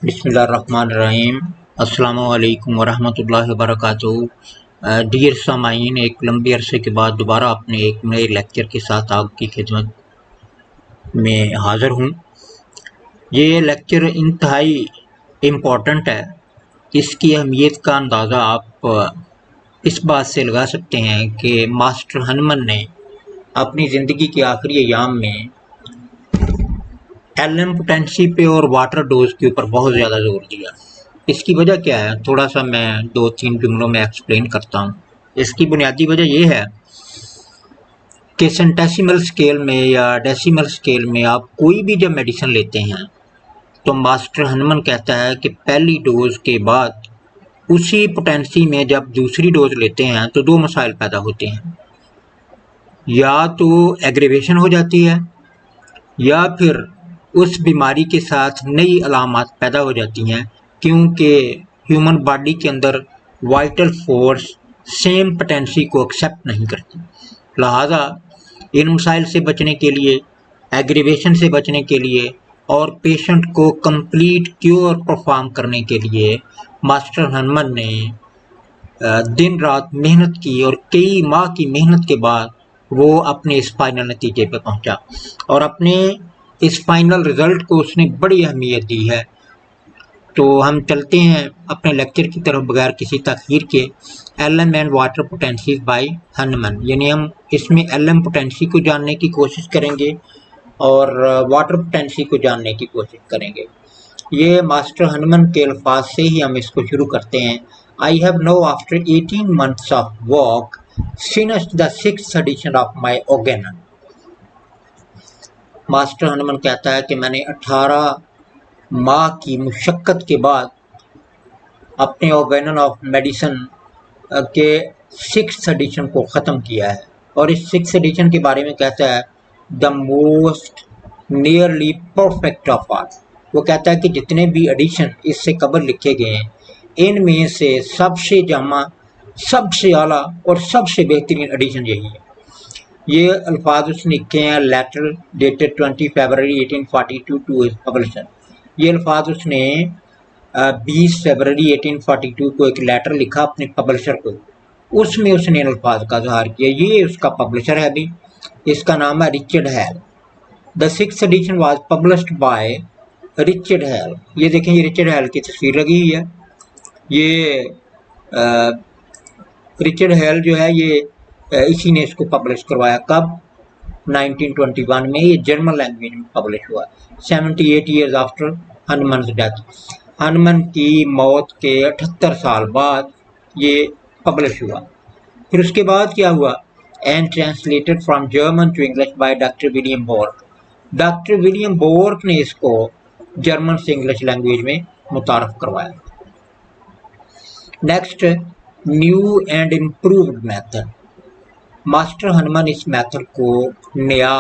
बिस्मिल्लाहिर्रहमानिर्रहीम। अस्सलामुअलैकुम वरहमतुल्लाहि वबरकातुहू। डियर सामाईन, एक लंबे अरसे के बाद दोबारा अपने एक नए लेक्चर के साथ आपकी खिदमत में हाज़िर हूँ। ये लेक्चर इंतहाई इम्पोर्टेंट है। इसकी अहमियत का अंदाज़ा आप इस बात से लगा सकते हैं कि मास्टर हनमन ने अपनी ज़िंदगी के आखिरी अयाम में एलएम पोटेंसी पे और वाटर डोज के ऊपर बहुत ज़्यादा जोर दिया। इसकी वजह क्या है, थोड़ा सा मैं 2-3 जुमलों में एक्सप्लेन करता हूँ। इसकी बुनियादी वजह ये है कि सेंटेसिमल स्केल में या डेसिमल स्केल में आप कोई भी जब मेडिसिन लेते हैं तो मास्टर हनमन कहता है कि पहली डोज के बाद उसी पोटेंसी में जब दूसरी डोज लेते हैं तो दो मसाइल पैदा होते हैं। या तो एग्रेवेशन हो जाती है या फिर उस बीमारी के साथ नई अलामत पैदा हो जाती हैं, क्योंकि ह्यूमन बॉडी के अंदर वाइटल फोर्स सेम पोटेंसी को एक्सेप्ट नहीं करती। लिहाजा इन मसाइल से बचने के लिए, एग्रीवेशन से बचने के लिए और पेशेंट को कंप्लीट क्योर परफॉर्म करने के लिए मास्टर हनमन ने दिन रात मेहनत की और कई माह की मेहनत के बाद वो अपने इस फाइनल नतीजे पर पहुंचा और अपने इस फाइनल रिजल्ट को उसने बड़ी अहमियत दी है। तो हम चलते हैं अपने लेक्चर की तरफ बगैर किसी तखीर के। LM and water potencies by Hahnemann, यानी हम इसमें एलएम पोटेंसी को जानने की कोशिश करेंगे और वाटर पोटेंसी को जानने की कोशिश करेंगे। ये मास्टर हनमन के अल्फाज से ही हम इसको शुरू करते हैं। I have no after 18 months of work finished the 6th edition of my organon। Master Hahnemann कहता है कि मैंने 18 माह की मुशक्क़त के बाद अपने ऑर्गेनन ऑफ मेडिसिन के 6th एडिशन को ख़त्म किया है। और इस 6th एडिशन के बारे में कहता है the most nearly perfect of all. वो कहता है कि जितने भी एडिशन इससे कबल लिखे गए हैं इनमें से सबसे जामा, सबसे आला और सबसे बेहतरीन एडिशन यही है। ये अल्फाज उसने लिखे हैं लेटर डेटेड 20 फरवरी 1842 टू हिज पब्लिशर। ये अल्फाज उसने 20 फरवरी 1842 को एक लेटर लिखा अपने पब्लिशर को। उसमें उसने अल्फाज का इज़हार किया। ये उसका पब्लिशर है अभी, इसका नाम है Richard Hale. The 6th edition was published by Richard Hale. ये देखें, ये रिचर्ड हेल की तस्वीर लगी हुई है। ये रिचर्ड हेल जो है ये इसी ने इसको पब्लिश करवाया। कब? 1921 में। ये जर्मन लैंग्वेज में पब्लिश हुआ 78 ईयर्स आफ्टर हनमन डेथ। हनमन की मौत के 78 साल बाद ये पब्लिश हुआ। फिर उसके बाद क्या हुआ? And translated from German to English by doctor William Boericke. Doctor William Boericke ने इसको जर्मन से इंग्लिश लैंग्वेज में मुतारफ करवाया। Next, new and improved method. Master Hahnemann इस मेथड को नया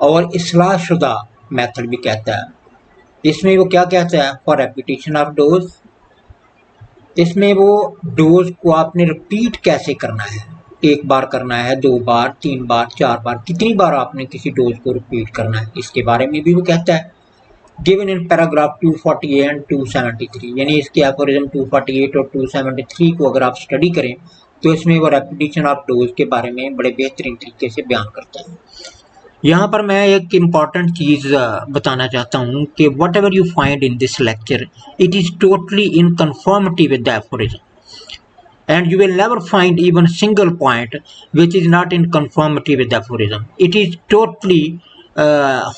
और इस्लाह शुदा मेथड भी कहता है। इसमें वो क्या कहता है? For repetition of dose. इसमें वो डोज को आपने रिपीट कैसे करना है, एक बार करना है, 2 बार, 3 बार, 4 बार, कितनी बार आपने किसी डोज को रिपीट करना है, इसके बारे में भी वो कहता है। गिवन इन पैराग्राफ 248 एंड 273, यानी इसके एफोरिज्म 248 और 273 को अगर आप स्टडी करें तो इसमें वो रेपिटेशन ऑफ डोज के बारे में बड़े बेहतरीन तरीके से बयान करता है। यहाँ पर मैं एक इम्पॉर्टेंट चीज़ बताना चाहता हूँ कि what ever you find in this lecture it is totally in conformity with the aphorism and you will never find even single point which is not in conformity with the aphorism. It is totally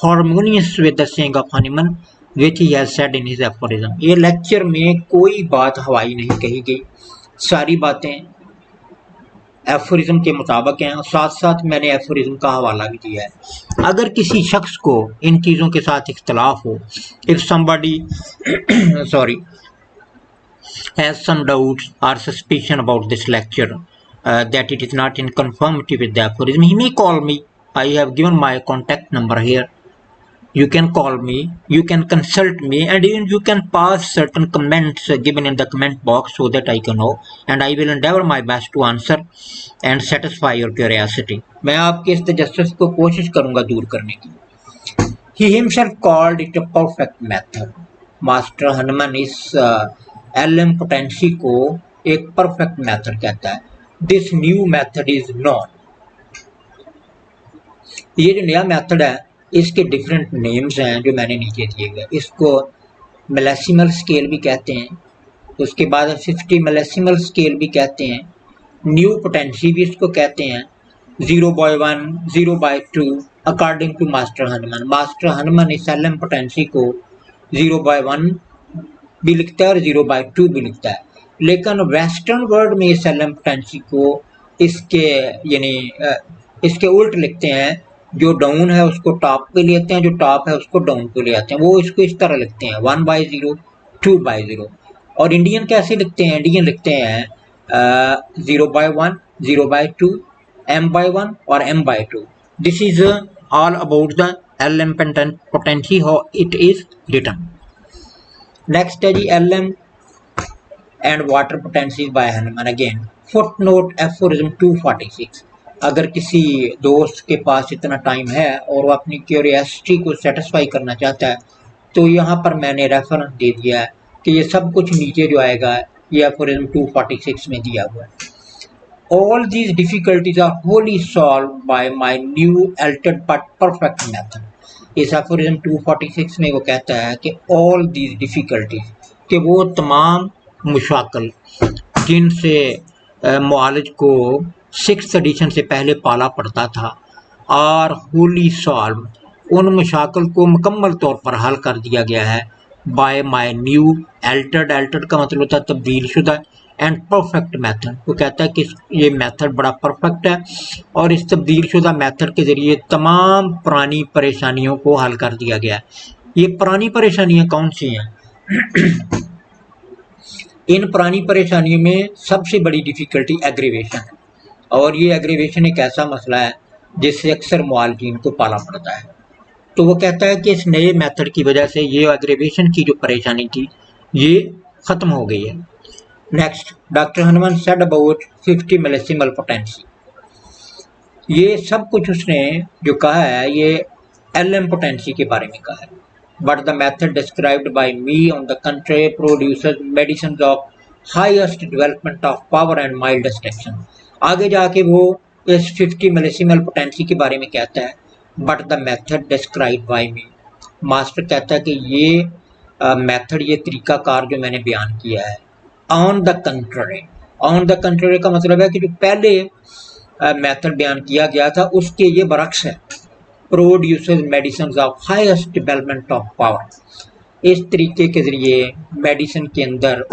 harmonious with the saying of Hahnemann which he has said in his aphorism. ये lecture में कोई बात हवाई नहीं कही गई, सारी बातें एफोरिज्म के मुताबिक हैं और साथ साथ मैंने एफोरिज्म का हवाला भी दिया है। अगर किसी शख्स को इन चीज़ों के साथ इख्तलाफ हो, if somebody has some doubts or suspicion about this lecture that it is not in conformity with the aphorism, he may call me. I have given my contact number here. You can call me, you can consult me, and even you can pass certain comments given in the comment box so that I can know, and I will endeavor my best to answer and satisfy your curiosity. मैं आपके इस तजस्सुस को कोशिश करूंगा दूर करने की। He himself called it a perfect method. Master Hahnemann इस LM पोटेंसी को एक परफेक्ट मेथड कहता है। This new method is non, ये जो नया मेथड है इसके डिफरेंट नेम्स हैं जो मैंने नीचे दिए गए। इसको मिलेसिमल स्केल भी कहते हैं, उसके बाद 50 मिलेसिमल स्केल भी कहते हैं, न्यू पोटेंसी भी इसको कहते हैं, 0/1 0/2 according to master Hahnemann. Master Hahnemann इस LM पोटेंसी को 0/1 भी लिखता है और 0/2 भी लिखता है, लेकिन वेस्टर्न वर्ल्ड में इस LM पोटेंसी को इसके यानी इसके उल्ट लिखते हैं। जो डाउन है उसको टॉप पे लेते हैं, जो टॉप है उसको डाउन पे ले आते हैं। वो इसको इस तरह लिखते हैं 1/0 2/0। और इंडियन कैसे लिखते हैं? इंडियन लिखते हैं 0/1 0/2 M/1 और M/2। This is all about the LM potency, how it is written. Next है जी LM and water potency by Hahnemann. Again footnote aphorism 246। अगर किसी दोस्त के पास इतना टाइम है और वो अपनी क्यूरियोसिटी को सेटिस्फाई करना चाहता है तो यहाँ पर मैंने रेफरेंस दे दिया है कि ये सब कुछ नीचे जो आएगा ये एफोरिज्म 246 में दिया हुआ है। All these difficulties are wholly solved by my new altered but perfect method. इस एफोरिज्म 246 में वो कहता है कि all these difficulties, कि वो तमाम मुशाकिल जिनसे मुआलिज को 6th एडिशन से पहले पाला पड़ता था, और होली सॉल्व, उन मुशाकिल को मुकम्मल तौर पर हल कर दिया गया है bye my new altered. Altered का मतलब होता है तब्दील शुदा, एंड परफेक्ट मेथड। वो कहता है कि ये मेथड बड़ा परफेक्ट है और इस तब्दील शुदा मेथड के ज़रिए तमाम पुरानी परेशानियों को हल कर दिया गया है। ये पुरानी परेशानियाँ कौन सी हैं? इन पुरानी परेशानियों में सबसे बड़ी डिफ़िकल्टी एग्रीवेशन है, और ये एग्रीवेशन एक ऐसा मसला है जिससे अक्सर मुआलजीन को पाला पड़ता है। तो वो कहता है कि इस नए मेथड की वजह से ये एग्रीवेशन की जो परेशानी थी ये ख़त्म हो गई है। Next, doctor Hahnemann said about 50 millesimal potency. ये सब कुछ उसने जो कहा है ये LM पोटेंसी के बारे में कहा है। But the method described bye me on the country producers medicine of highest development of power and mildest action. आगे जाके वो इस 50 मिलेसिमल पोटेंसी के बारे में कहता है, but the method described bye me. Master कहता है कि ये मेथड, ये तरीकाकार जो मैंने बयान किया है, on the country. On the country का मतलब है कि जो पहले मेथड बयान किया गया था उसके ये बरक्स है। Producers medicine of highest development of power. इस तरीके के ज़रिए मेडिसिन के अंदर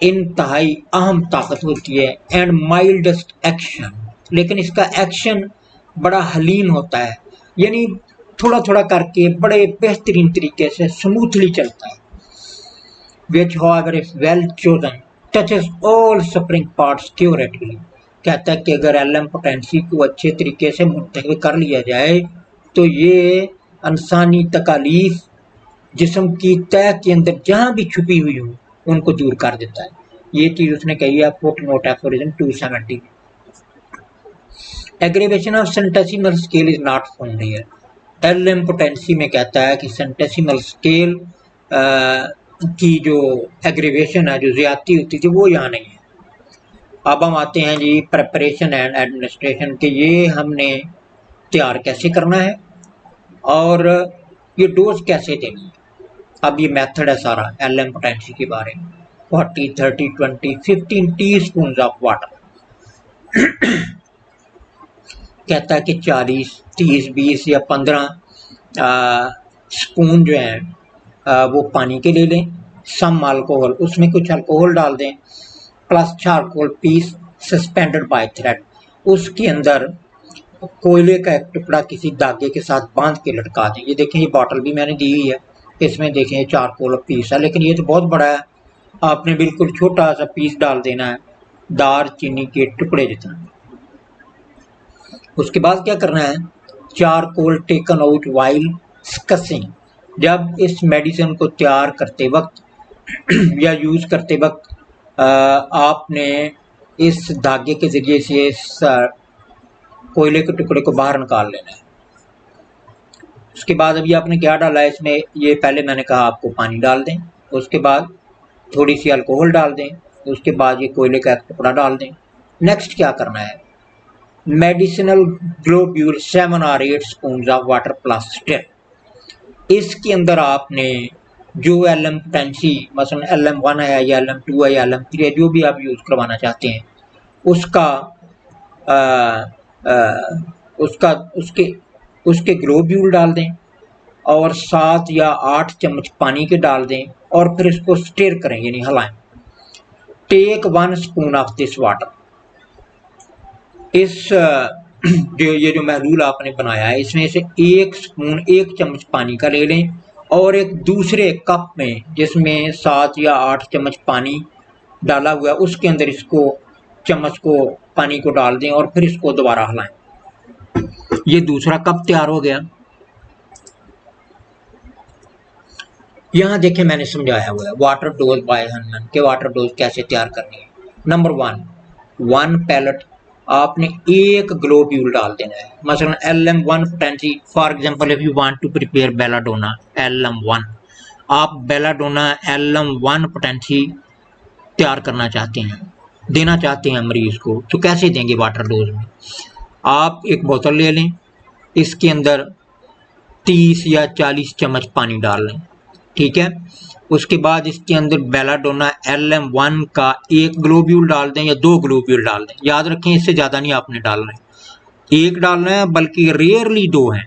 इंतहाई अहम ताकत होती है, एंड माइल्डेस्ट एक्शन, लेकिन इसका एक्शन बड़ा हलीम होता है, यानी थोड़ा थोड़ा करके बड़े बेहतरीन तरीके से स्मूथली चलता है। which however if well chosen touches all suffering parts curatively। कहता है कि अगर LM पोटेंसी को अच्छे तरीके से मुंतखब कर लिया जाए तो ये इंसानी तकालीफ जिस्म की तह के अंदर जहाँ भी छुपी हुई हो उनको दूर कर देता है। ये चीज़ उसने कही है footnote aphorism 270। Aggravation of centesimal scale is not found here. LM potency में कहता है कि सेंटेसिमल स्केल की जो एग्रीवेशन है, जो ज़्यादती होती थी, वो यहाँ नहीं है। अब हम आते हैं जी प्रिपरेशन एंड एडमिनिस्ट्रेशन के, ये हमने तैयार कैसे करना है और ये डोज कैसे देनी है। अब ये मेथड है सारा LM पोटेंसी के बारे में। 40 30 20 15 टीस्पून ऑफ वाटर। कहता है कि 40 30 20 या 15 स्पून जो हैं वो पानी के ले लें, सम अल्कोहल, उसमें कुछ अल्कोहल डाल दें, plus charcoal piece suspended by thread. उसके अंदर कोयले का एक टुकड़ा किसी धागे के साथ बांध के लटका दें। ये देखें, ये बॉटल भी मैंने दी हुई है, इसमें देखें चारकोल पीस है, लेकिन ये तो बहुत बड़ा है, आपने बिल्कुल छोटा सा पीस डाल देना है, दार चीनी के टुकड़े जितना। उसके बाद क्या करना है, चारकोल टेकन आउट वाइल स्कसिंग। जब इस मेडिसिन को तैयार करते वक्त या यूज़ करते वक्त आपने इस धागे के ज़रिए से इस कोयले के टुकड़े को बाहर निकाल लेना है। उसके बाद अभी आपने क्या डाला है इसमें, ये पहले मैंने कहा आपको पानी डाल दें, उसके बाद थोड़ी सी अल्कोहल डाल दें, उसके बाद ये कोयले का एक टुकड़ा डाल दें। नेक्स्ट क्या करना है, मेडिसिनल ग्लोब्यूल 7 और 8 spoon of water plus stir. इसके अंदर आपने जो एलएम पोटेंसी मसलन LM1 है या LM2 है या LM3 है, जो भी आप यूज़ करवाना चाहते हैं उसका आ, आ, उसका उसके उसके ग्लोब्यूल डाल दें और 7 या 8 चम्मच पानी के डाल दें और फिर इसको स्टिर करें यानी हिलाएं। Take 1 spoon of this water. इस ये जो महलूल आपने बनाया है इसमें से 1 स्पून 1 चम्मच पानी का ले लें और एक दूसरे कप में जिसमें 7 या 8 चम्मच पानी डाला हुआ है उसके अंदर इसको चम्मच को पानी को डाल दें और फिर इसको दोबारा हिलाएं। ये दूसरा कप तैयार हो गया। यहाँ देखें मैंने समझाया हुआ है वाटर डोज बाय हनमन के वाटर डोज कैसे तैयार करनी है। नंबर 1 पैलेट आपने 1 ग्लोब्यूल डाल देना है, मसलन LM1 पोटेंसी। For example if you want to prepare belladonna LM1, आप बेलाडोना LM1 पोटेंसी तैयार करना चाहते हैं, देना चाहते हैं मरीज को, तो कैसे देंगे वाटर डोज में। आप एक बोतल ले लें, इसके अंदर 30 या 40 चम्मच पानी डाल लें, ठीक है। उसके बाद इसके अंदर बेलाडोना LM1 का 1 ग्लोब्यूल डाल दें या 2 ग्लोब्यूल डाल दें। याद रखें इससे ज़्यादा नहीं आपने डालना है, 1 डालना है, बल्कि रेयरली 2 हैं।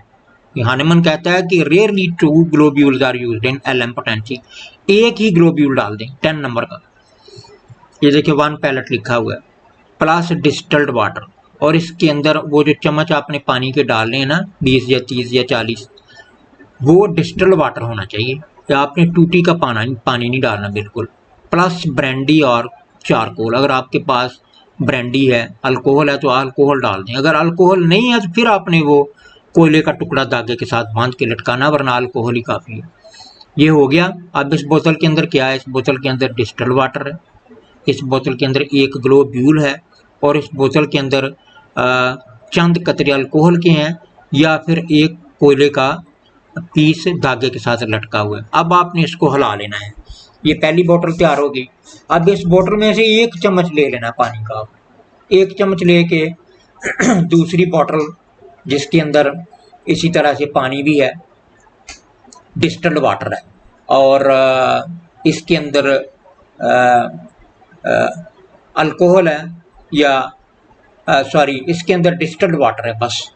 हानेमन कहता है कि rarely 2 globules are used in LM potency. 1 ही ग्लोब्यूल डाल दें 10 नंबर का। ये देखिए 1 पैलेट लिखा हुआ है प्लस डिस्टिल्ड वाटर, और इसके अंदर वो जो चम्मच आपने पानी के डालने हैं ना 20 या 30 या 40, वो डिस्टिल्ड वाटर होना चाहिए, या आपने टूटी का पानी नहीं डालना बिल्कुल। प्लस ब्रांडी और चारकोल, अगर आपके पास ब्रांडी है अल्कोहल है तो अल्कोहल डाल दें, अगर अल्कोहल नहीं है तो फिर आपने वो कोयले का टुकड़ा धागे के साथ बांध के लटकाना, वरना अल्कोहल ही काफ़ी है। ये हो गया। अब इस बोतल के अंदर क्या है, इस बोतल के अंदर डिस्टिल्ड वाटर है, इस बोतल के अंदर 1 ग्लोब्यूल है और इस बोतल के अंदर चंद कतरे अल्कोहल के हैं या फिर 1 कोयले का पीस धागे के साथ लटका हुआ है। अब आपने इसको हिला लेना है। ये पहली बोतल तैयार होगी। अब इस बोतल में से 1 चम्मच ले लेना पानी का, 1 चम्मच लेके दूसरी बोतल जिसके अंदर इसी तरह से पानी भी है, डिस्टिल्ड वाटर है, और इसके अंदर अल्कोहल है या सॉरी इसके अंदर डिस्टिल्ड वाटर है बस,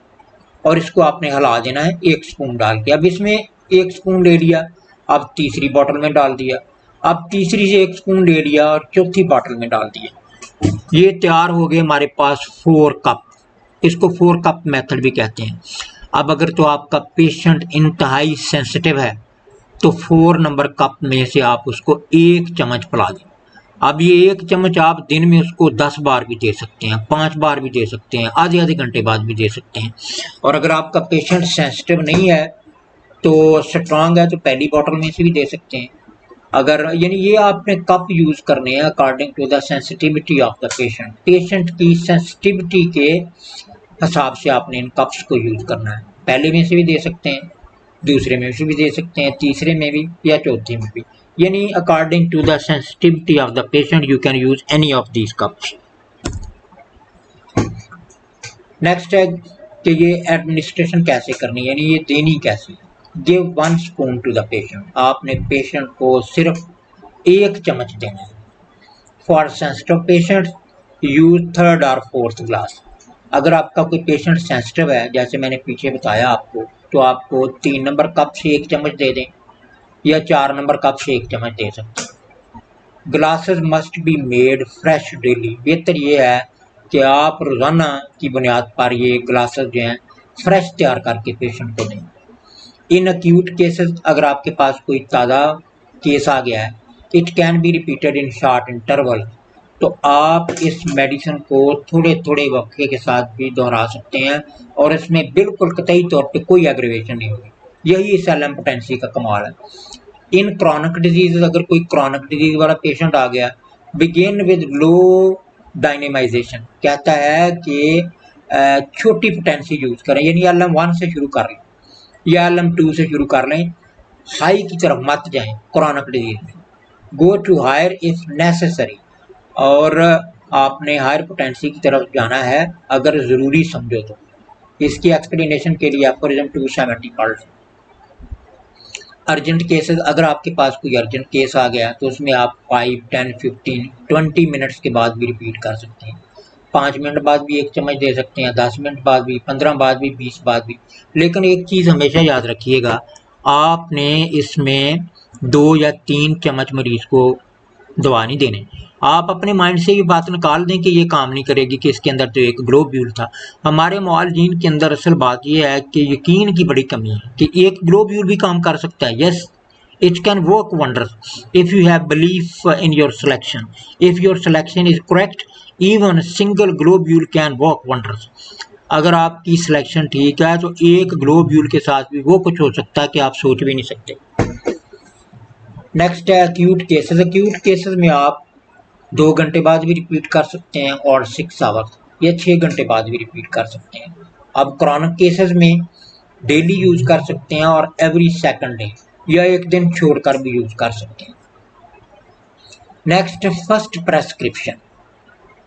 और इसको आपने हिला देना है 1 स्पून डाल के। अब इसमें 1 स्पून ले लिया, अब तीसरी बोतल में डाल दिया, अब तीसरी से 1 स्पून ले लिया और चौथी बोतल में डाल दिया। ये तैयार हो गए हमारे पास 4 कप। इसको 4 कप मेथड भी कहते हैं। अब अगर तो आपका पेशेंट इंतहाई सेंसिटिव है तो 4 नंबर कप में से आप उसको 1 चम्मच पिला दें। अब ये 1 चम्मच आप दिन में उसको 10 बार भी दे सकते हैं, 5 बार भी दे सकते हैं, आधे आधे घंटे बाद भी दे सकते हैं। और अगर आपका पेशेंट सेंसिटिव नहीं है तो स्ट्रांग है तो पहली बोतल में से भी दे सकते हैं। अगर यानी ये आपने कप यूज़ करने हैं according to the sensitivity of the patient. Patient की सेंसिटिविटी के हिसाब से आपने इन कप्स को यूज़ करना है। पहले में से भी दे सकते हैं, दूसरे में से भी दे सकते हैं, तीसरे में भी या चौथे में भी, यानी according to the sensitivity of the patient you can use any of these cups. Next है कि ये एडमिनिस्ट्रेशन कैसे करनी है, यानी ये देनी कैसे। Give 1 spoon to the patient, आपने पेशेंट को सिर्फ 1 चम्मच देना है। For sensitive patient use 3rd और 4th ग्लास। अगर आपका कोई पेशेंट सेंसिटिव है जैसे मैंने पीछे बताया आपको, तो आपको 3 नंबर कप से 1 चम्मच दे दें या 4 नंबर कप से 1 चम्मच दे सकते हैं। Glasses must be made fresh daily. बेहतर ये है कि आप रोज़ाना की बुनियाद पर ये ग्लासेस जो हैं फ्रेश तैयार करके पेशेंट को दें। इन अक्यूट केसेस, अगर आपके पास कोई ताज़ा केस आ गया है, it can be repeated in short interval, तो आप इस मेडिसिन को थोड़े थोड़े वक्फे के साथ भी दोहरा सकते हैं और इसमें बिल्कुल कतई तौर पे कोई एग्रीवेशन नहीं होगी। यही इस LM पोटेंसी का कमाल है। इन क्रॉनिक डिजीज, अगर कोई क्रॉनिक डिजीज वाला पेशेंट आ गया, बिगिन विद लो डायनेमाइजेशन, कहता है कि छोटी पोटेंसी यूज करें, यानी LM1 से शुरू कर लें, या LM2 से शुरू कर लें, हाई की तरफ मत जाएं क्रॉनिक डिजीज में, go to higher if necessary, और आपने हायर पोटेंसी की तरफ जाना है अगर ज़रूरी समझो तो। इसकी एक्सप्लेनेशन के लिए आप फॉर 270 पढ़ लें। अर्जेंट केसेस, अगर आपके पास कोई अर्जेंट केस आ गया तो उसमें आप 5, 10, 15, 20 मिनट्स के बाद भी रिपीट कर सकते हैं। 5 मिनट बाद भी एक चम्मच दे सकते हैं, 10 मिनट बाद भी, 15 बाद भी, 20 बाद भी। लेकिन एक चीज़ हमेशा याद रखिएगा, आपने इसमें 2 या 3 चम्मच मरीज को दवा नहीं देने। आप अपने माइंड से ये बात निकाल दें कि ये काम नहीं करेगी, कि इसके अंदर तो एक ग्लोब्यूल था। हमारे मुआलजीन के अंदर असल बात ये है कि यकीन की बड़ी कमी है कि एक ग्लोब्यूल भी काम कर सकता है। Yes, it can work wonders if you have belief in your selection. If your selection is correct, even single globule can work wonders. अगर आपकी सिलेक्शन ठीक है तो एक ग्लोब्यूल के साथ भी वो कुछ हो सकता है कि आप सोच भी नहीं सकते। नेक्स्ट है एक्यूट केसेस। एक्यूट केसेस में आप 2 घंटे बाद भी रिपीट कर सकते हैं और 6 आवर्स या 6 घंटे बाद भी रिपीट कर सकते हैं। अब क्रॉनिक केसेस में डेली यूज कर सकते हैं और एवरी सेकंड डे या एक दिन छोड़कर भी यूज कर सकते हैं। Next, first prescription.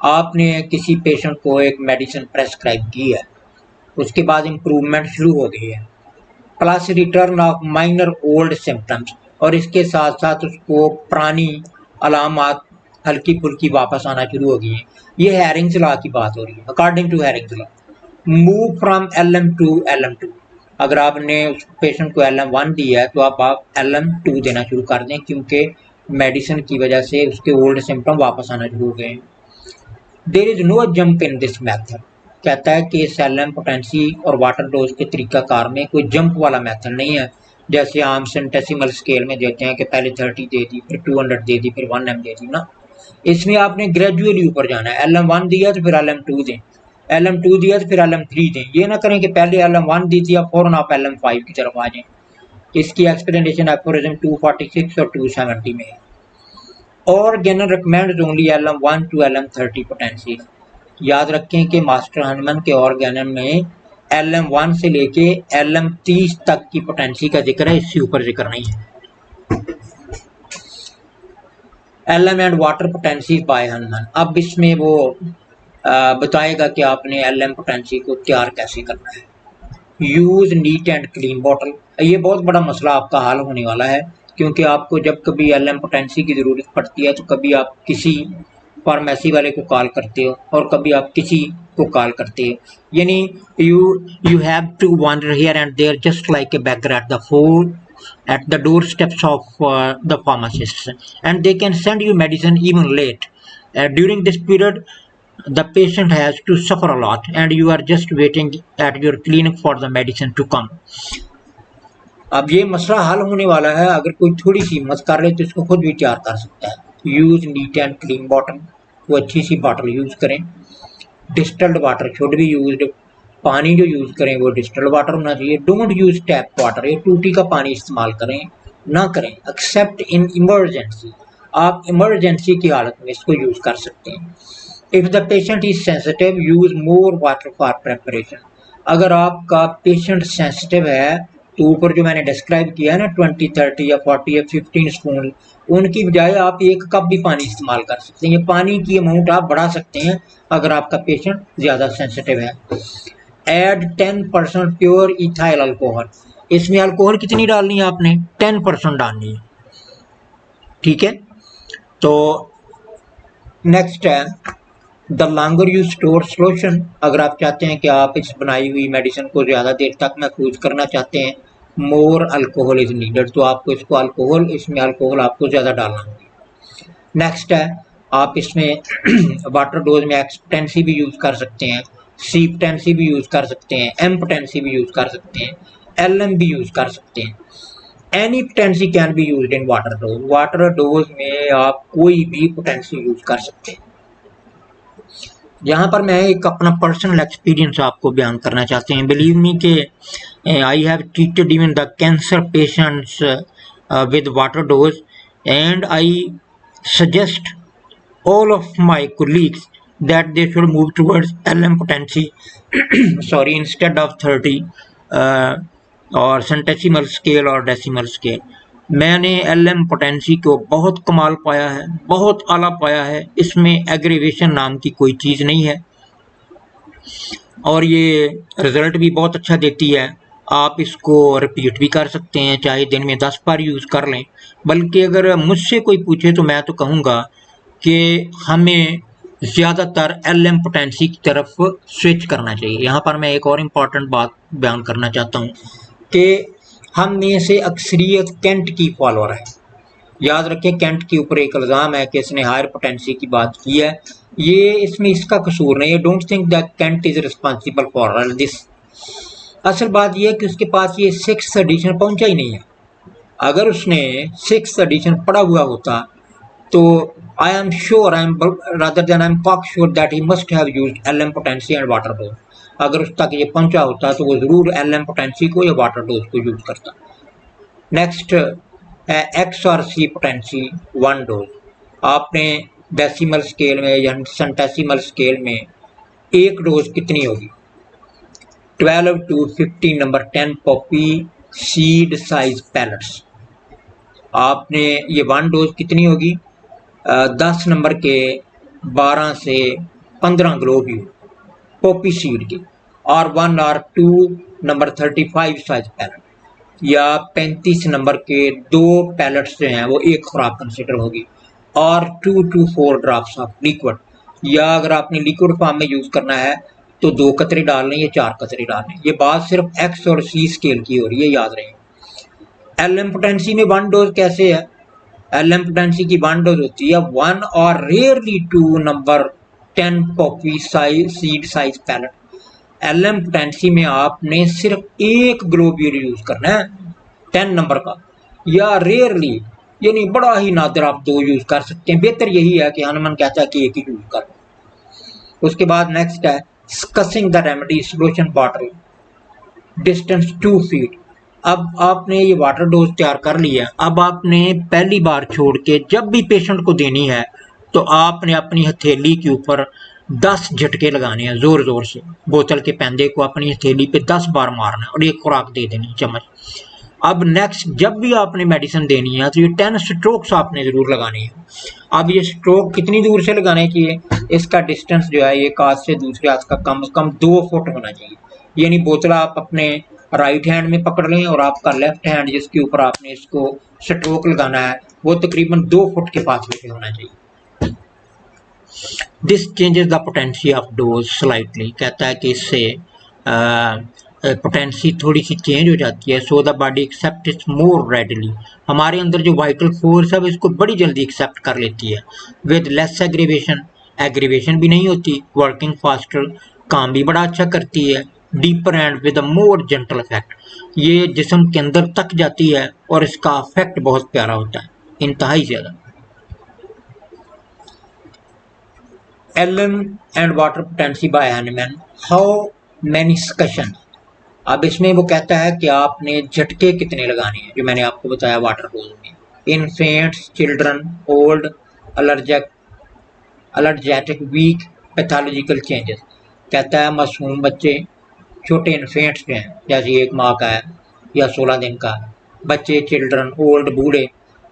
आपने किसी पेशेंट को एक मेडिसिन प्रेस्क्राइब की है, उसके बाद इम्प्रूवमेंट शुरू हो गई है, plus return of minor old symptoms, और इसके साथ साथ उसको पुरानी अलामात हल्की फुल्की वापस आना शुरू हो गई है। ये हैरिंग्स लॉ की बात हो रही है। According to Hering's law, move from LM to LM2। अगर आपने उस पेशेंट को LM1 दिया है तो आप LM2 देना शुरू कर दें, क्योंकि मेडिसिन की वजह से उसके ओल्ड सिम्टम वापस आना शुरू हो गए। There is no jump in this method. कहता है कि इस LM पोटेंसी और वाटर डोज के तरीकाकार में कोई जंप वाला मेथड नहीं है, जैसे आम सेंटेसिमल स्केल में देते हैं कि पहले 30 दे दी, फिर 200 दे दी, फिर 1M दे दी ना। इसमें आपने ग्रेजुअली ऊपर जाना है। LM1 दिया तो फिर LM2 दें, LM2 दिया तो फिर LM3 दें। ये ना करें कि पहले LM1 दी थी, अब फौरन आप LM5 की तरफ आ जाएं। इसकी एक्सप्लेनेशन एफोरिज्म 246 और 270 में है। और general recommend only LM1 to LM30 potency. याद रखें कि मास्टर हनमन के ऑर्गेनम में LM1 से लेके LM30 तक की पोटेंसी का जिक्र है, इससे ऊपर जिक्र नहीं है। LM and water potency by Hahnemann. अब इसमें वो बताएगा कि आपने LM पोटेंसी को तैयार कैसे करना है। Use neat and clean bottle. ये बहुत बड़ा मसला आपका हल होने वाला है, क्योंकि आपको जब कभी LM पोटेंसी की ज़रूरत पड़ती है तो कभी आप किसी फार्मेसी वाले को कॉल करते हो और कभी आप किसी को कॉल करते हो। यानी you have to wander here and there just like a beggar at the doorsteps of the pharmacists, and they can send you medicine even late. During this period, the patient has to suffer a lot, and you are just waiting at your clinic for the medicine to come. अब ये मसला हल होने वाला है। अगर कोई थोड़ी सी हिम्मत कर ले तो इसको खुद भी तैयार कर सकता है। Use neat and clean bottle, वो अच्छी सी बॉटल यूज करें। Distilled water should be used. पानी जो यूज करें वो डिस्टिल्ड वाटर होना चाहिए। डोंट यूज टैप वाटर, ये टूटी का पानी इस्तेमाल करें ना करें, एक्सेप्ट इन इमरजेंसी। आप इमरजेंसी की हालत में इसको यूज कर सकते हैं। If the patient is sensitive, use more water for preparation. अगर आपका पेशेंट सेंसिटिव है तो ऊपर जो मैंने डिस्क्राइब किया है ना 20, 30 या 40 या 15 स्पून, उनकी बजाय आप 1 कप भी पानी इस्तेमाल कर सकते हैं। ये पानी की अमाउंट आप बढ़ा सकते हैं अगर आपका पेशेंट ज़्यादा सेंसिटिव है। Add 10% pure ethyl alcohol. इसमें अल्कोहल कितनी डालनी है आपने? 10% डालनी है, ठीक है। तो नेक्स्ट है the longer you store solution. अगर आप चाहते हैं कि आप इस बनाई हुई मेडिसिन को ज़्यादा देर तक महफूज करना चाहते हैं, मोर अल्कोहल इज नीडेड, तो आपको इसको इसमें अल्कोहल आपको ज़्यादा डालना होगा। नेक्स्ट है आप इसमें वाटर डोज में एक्स पोटेंसी भी यूज़ कर सकते हैं, सी पोटेंसी भी यूज़ कर सकते हैं, एम पोटेंसी भी यूज़ कर सकते हैं, LM भी यूज़ कर सकते हैं। Any potency can be used in water dose. Water dose में आप कोई भी पोटेंसी यूज़ कर सकते हैं। यहाँ पर मैं एक अपना पर्सनल एक्सपीरियंस आपको बयान करना चाहते हैं। बिलीव मी कि I have treated even the cancer patients with water dose, and I suggest all of my colleagues that they should move towards LM potency sorry, instead of 30 और centesimal scale और decimal scale. मैंने LM potency को बहुत कमाल पाया है, बहुत आला पाया है। इसमें एग्रीवेशन नाम की कोई चीज़ नहीं है और ये रिजल्ट भी बहुत अच्छा देती है। आप इसको रिपीट भी कर सकते हैं, चाहे दिन में 10 बार यूज़ कर लें। बल्कि अगर मुझसे कोई पूछे तो मैं तो कहूँगा कि हमें ज़्यादातर LM पोटेंसी की तरफ स्विच करना चाहिए। यहाँ पर मैं एक और इम्पॉर्टेंट बात बयान करना चाहता हूँ कि हम में से अक्सरियत कैंट की फॉलोअर है। याद रखें, कैंट के ऊपर एक इल्ज़ाम है कि इसने हायर पोटेंसी की बात की है। ये इसमें इसका कसूर नहीं है। Don't think that Kant is responsible for all this. असल बात यह है कि उसके पास ये 6th एडिशन पहुंचा ही नहीं है। अगर उसने 6th एडिशन पढ़ा हुआ होता तो I am sure, I am rather than I am cocksure that he must have used LM potency and water dose. अगर उस तक ये पहुंचा होता तो वो ज़रूर LM पोटेंसी को या वाटर डोज को यूज करता। Next, XRC potency 1 dose. आपने डेसिमल स्केल में या सेंटेसिमल स्केल में एक डोज कितनी होगी? 12 to 15 number 10 poppy seed size pellets. आपने ये 1 डोज कितनी होगी? 10 नंबर के 12 से 15 ग्लोब पॉपी सीड की, और 1 और 2 नंबर 35 साइज पैलेट, या 35 नंबर के 2 पैलेट्स जो हैं वो एक खुराक कंसिडर होगी, और 2 to 4 ड्रॉप्स ऑफ लिक्विड। या अगर आपने लिक्विड फॉर्म में यूज़ करना है तो 2 कतरे डालने या 4 कतरे डालने। ये बात सिर्फ X और C स्केल की हो रही है, याद रहे। LM पोटेंसी में 1 डोज कैसे है? LM पोटेंसी की 1 डोज होती है 1 और rarely 2 number 10 poppy size seed size pellet. LM potency में आपने सिर्फ एक ग्लोब्यूल यूज करना है 10 नंबर का, या रेयरली यानी बड़ा ही नादिर आप 2 यूज कर सकते हैं। बेहतर यही है कि हनुमान कहता है कि एक ही यूज कर। उसके बाद नेक्स्ट है succussing the remedy solution bottle distance 2 feet. अब आपने ये वाटर डोज तैयार कर लिया। अब आपने पहली बार छोड़ के जब भी पेशेंट को देनी है तो आपने अपनी हथेली के ऊपर 10 झटके लगाने हैं जोर जोर से। बोतल के पैंदे को अपनी हथेली पे 10 बार मारना है और एक खुराक दे देनी चम्मच। अब नेक्स्ट जब भी आपने मेडिसिन देनी है तो ये 10 स्ट्रोक्स आपने जरूर लगाने हैं। अब ये स्ट्रोक कितनी दूर से लगाने चाहिए? इसका डिस्टेंस जो है एक हाथ से दूसरे हाथ का कम से कम 2 फुट होना चाहिए। यानी बोतल आप अपने राइट हैंड में पकड़ लें और आपका लेफ्ट हैंड जिसके ऊपर आपने इसको स्ट्रोक लगाना है वो तकरीबन 2 फुट के पास पे होना चाहिए। This changes the potency of dose slightly. कहता है कि इससे पोटेंसी थोड़ी सी चेंज हो जाती है। So the body accept its more readily. हमारे अंदर जो वाइटल फोर्स है वो इसको बड़ी जल्दी एक्सेप्ट कर लेती है। विद लेस एग्रीवेशन, एग्रीवेशन भी नहीं होती। वर्किंग फास्टर, काम भी बड़ा अच्छा करती है। Deeper and with a more gentle effect, ये जिस्म के अंदर तक जाती है और इसका इफेक्ट बहुत प्यारा होता है, इंतहाई ज़्यादा। LM and water potency by Hahnemann, how many succussion. अब इसमें वो कहता है कि आपने झटके कितने लगाने हैं, जो मैंने आपको बताया वाटर डोज में। Infants, children, old, allergic, weak, pathological changes. कहता है मासूम बच्चे, छोटे इन्फेंट्स जो हैं जैसे 1 माह का है या 16 दिन का, बच्चे, चिल्ड्रन, ओल्ड, बूढ़े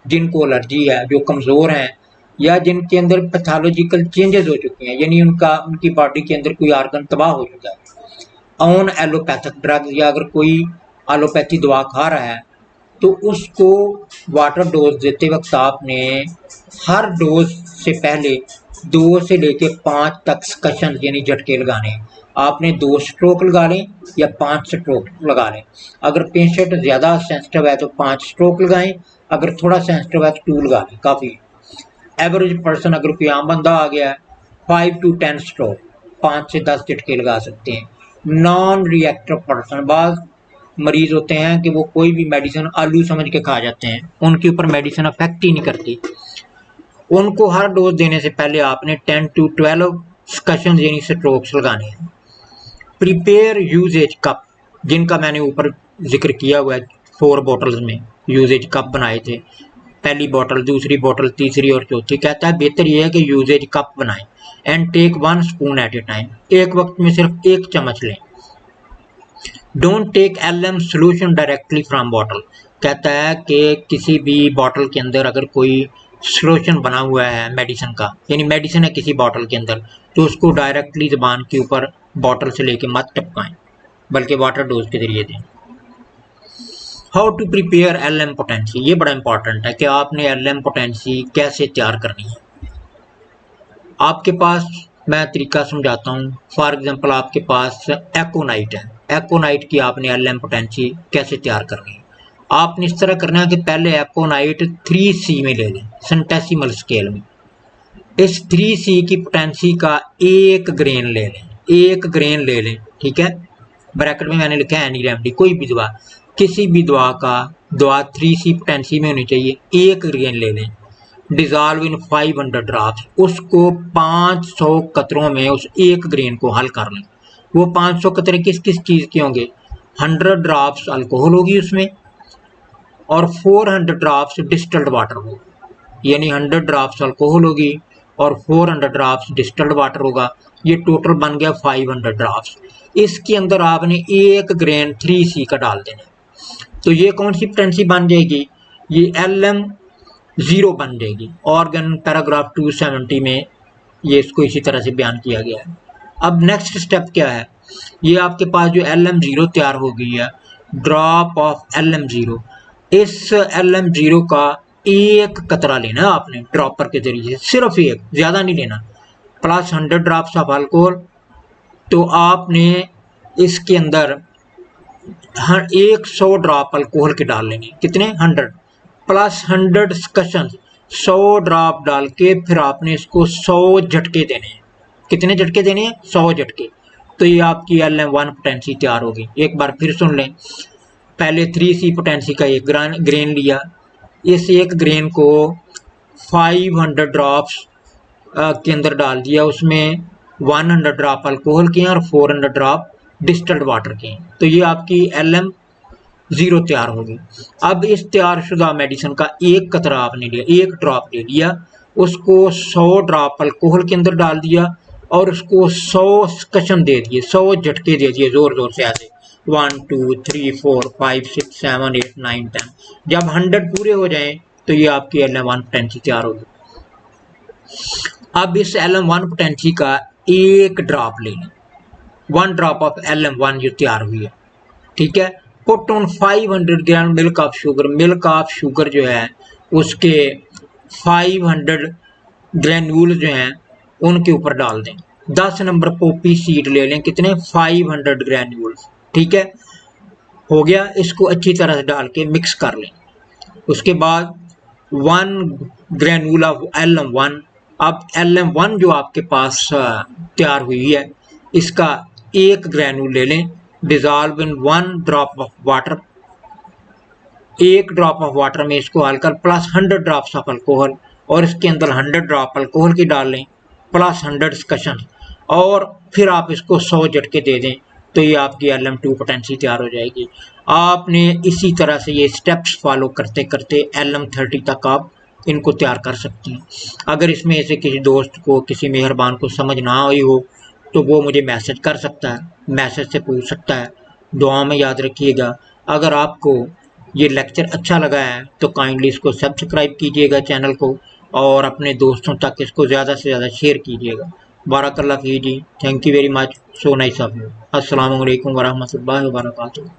जिनको एलर्जी है, जो कमज़ोर हैं या जिनके अंदर पैथोलॉजिकल चेंजेस हो चुके हैं, यानी उनकी बॉडी के अंदर कोई आर्गन तबाह हो चुका है। ऑन एलोपैथिक ड्रग्स, या अगर कोई एलोपैथी दवा खा रहा है तो उसको वाटर डोज देते वक्त आपने हर डोज से पहले 2 से लेके 5 तक स्कशन यानी झटके लगाने हैं। आपने 2 स्ट्रोक लगा लें या 5 स्ट्रोक लगा लें। अगर पेशेंट ज़्यादा सेंसिटिव है तो 5 स्ट्रोक लगाएं, अगर थोड़ा सेंसिटिव है तो 2 लगा लें, काफ़ी। एवरेज पर्सन, अगर कोई आम बंदा आ गया है, 5 to 10 स्ट्रोक, 5 से 10 झटके लगा सकते हैं। नॉन रिएक्टिव पर्सन, बाज़ मरीज होते हैं कि वो कोई भी मेडिसिन आलू समझ के खा जाते हैं, उनके ऊपर मेडिसिन अफेक्ट ही नहीं करती। उनको हर डोज देने से पहले आपने 10 to 12 स्कशन यानी स्ट्रोक्स लगाने हैं। प्रिपेयर यूजेज कप, जिनका मैंने ऊपर जिक्र किया हुआ है, 4 बॉटल्स में यूजेज कप बनाए थे, पहली बोतल, दूसरी बोतल, तीसरी और चौथी। कहता है बेहतर यह है कि यूजेज कप बनाएं and take 1 spoon at a time, एक वक्त में सिर्फ 1 चम्मच लें। Don't take LM solution directly from bottle, कहता है कि किसी भी बॉटल के अंदर अगर कोई सोल्यूशन बना हुआ है मेडिसिन का, यानी मेडिसिन है किसी बॉटल के अंदर, तो उसको डायरेक्टली ज़बान के ऊपर बॉटल से लेके मत टपकाएं, बल्कि वाटर डोज के जरिए दें। How to prepare LM potency, ये बड़ा इंपॉर्टेंट है कि आपने एलएम पोटेंसी कैसे तैयार करनी है। आपके पास मैं तरीका समझाता हूँ। फॉर एग्जांपल आपके पास एकोनाइट है, एकोनाइट की आपने एलएम पोटेंसी कैसे तैयार करनी है। आपने इस तरह करना है कि पहले एकोनाइट 3C में ले लें, सेंटेसिमल स्केल में। इस 3C की पोटेंसी का एक ग्रेन ले लें, एक ग्रेन ले लें, ठीक है। ब्रैकेट में मैंने लिखा है एनी रेमेडी, कोई भी दवा, किसी भी दवा 3C पोटेंसी में होनी चाहिए, एक ग्रेन ले लें। डिजॉल्व इन 500 ड्रॉप्स, उसको 500 कतरों में उस एक ग्रेन को हल कर लें। वो 500 कतरे किस किस चीज़ के होंगे? 100 ड्रॉप्स अल्कोहल होगी उसमें, और 400 ड्रॉप्स डिस्टिल्ड वाटर होगा, यानी 100 ड्रॉप्स अल्कोहल होगी और 400 ड्रॉप्स डिस्टिल्ड वाटर होगा। ये टोटल बन गया 500 ड्रॉप्स। इसके अंदर आपने एक ग्रेन 3C का डाल देना। तो ये कौन सी पोटेंसी बन जाएगी? ये LM0 बन जाएगी। ऑर्गन पैराग्राफ 270 में ये इसको इसी तरह से बयान किया गया है। अब नेक्स्ट स्टेप क्या है? ये आपके पास जो LM0 तैयार हो गई है, ड्रॉप ऑफ LM0, इस LM0 का एक कतरा लेना आपने ड्रॉपर के जरिए, सिर्फ एक, ज़्यादा नहीं लेना, प्लस 100 ड्रॉप्स ऑफ अल्कोहल। तो आपने इसके अंदर 100 ड्रॉप अल्कोहल के डाल लेंगे, कितने? 100, प्लस 100 डिस्कशन, 100 ड्रॉप डाल के फिर आपने इसको 100 झटके देने हैं। कितने झटके देने हैं? 100 झटके। तो ये आपकी LM1 पोटेंसी तैयार होगी। एक बार फिर सुन लें, पहले 3C पोटेंसी का एक ग्रेन लिया, इस एक ग्रेन को 500 ड्रॉप्स के अंदर डाल दिया, उसमें 100 ड्रॉप अल्कोहल के हैं और 400 ड्रॉप डिस्टिल्ड वाटर के हैं। तो ये आपकी LM0 तैयार होगी। अब इस तैयारशुदा मेडिसिन का एक कतरा आपने लिया, एक ड्रॉप ले लिया, उसको 100 ड्रॉप अल्कोहल के अंदर डाल दिया और उसको 100 कशम दे दिए, 100 झटके दे दिए जोर जोर से, ऐसे 1 2 3 4 5 6 7 8 9 10। जब 100 पूरे हो जाएं तो ये आपकी LM1 पोटेंसी तैयार होगी। अब इस LM1 पोटेंसी का एक ड्रॉप ले लें, 1 ड्रॉप ऑफ LM1 जो तैयार हुई है, ठीक है। Put on 500 gram milk of sugar, milk of sugar जो है उसके 500 ग्रैन्यूल जो हैं उनके ऊपर डाल दें। 10 नंबर पोपी सीड ले लें, कितने? 500 ग्रैन्यूल्स, ठीक है। हो गया, इसको अच्छी तरह से डाल के मिक्स कर लें। उसके बाद 1 ग्रैन्यूल ऑफ LM1। अब LM1 जो आपके पास तैयार हुई है, इसका एक ग्रैन्यूल ले लें, dissolve in 1 drop of water, एक ड्रॉप ऑफ वाटर में इसको हल कर, प्लस 100 ड्रॉप्स ऑफ अल्कोहल, और इसके अंदर 100 ड्रॉप अल्कोहल की डाल लें, प्लस 100 डिस्कशन, और फिर आप इसको 100 झटके दे दें। तो ये आपकी LM2 पोटेंसी तैयार हो जाएगी। आपने इसी तरह से ये स्टेप्स फॉलो करते करते LM30 तक आप इनको तैयार कर सकती हैं। अगर इसमें से किसी दोस्त को, किसी मेहरबान को समझ ना आई हो तो वो मुझे मैसेज कर सकता है, मैसेज से पूछ सकता है। दुआ में याद रखिएगा। अगर आपको ये लेक्चर अच्छा लगा है तो काइंडली इसको सब्सक्राइब कीजिएगा चैनल को, और अपने दोस्तों तक इसको ज़्यादा से ज़्यादा शेयर कीजिएगा। बारकल्लाह फी जी, thank you very much, so nice of you. अस्सलाम वालेकुम वरहमतुल्लाहि वबरकातुहू।